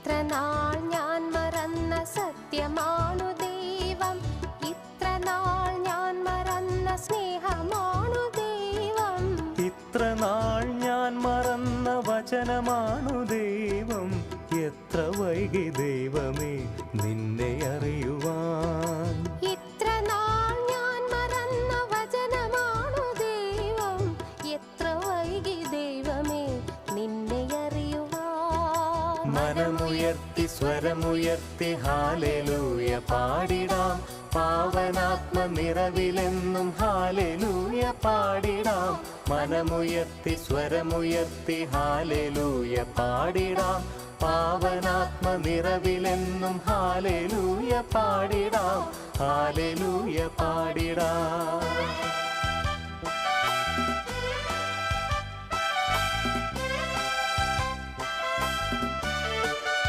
ഇത്ര നാൾ ഞാൻ മറന്ന സത്യമാണു ദൈവം, ഇത്ര നാൾ ഞാൻ മറന്ന സ്നേഹമാണു ദൈവം, ഇത്ര നാൾ ഞാൻ മറന്ന വചനമാണു ദൈവം. എത്ര വൈകി ദൈവമേ നിന്നെ അറിയുവാൻ. ഇത്ര നാൾ ഞാൻ മറന്ന വചനമാണു ദൈവം, എത്ര വൈകി ദൈവമേ നിന്നെ അറിയുവാൻ. മനമുയർത്തി സ്വരമുയർത്തി ഹാലേലൂയ പാടിടാം, പാവനാത്മ നിറവിലെന്നും ഹാലേലൂയ പാടിടാം. മനമുയർത്തി സ്വരമുയർത്തി ഹാലേലൂയ പാടിടാം, പാവനാത്മ നിറവിലെന്നും ഹാലേലൂയ പാടിടാം, ഹാലേലൂയ പാടിടാം.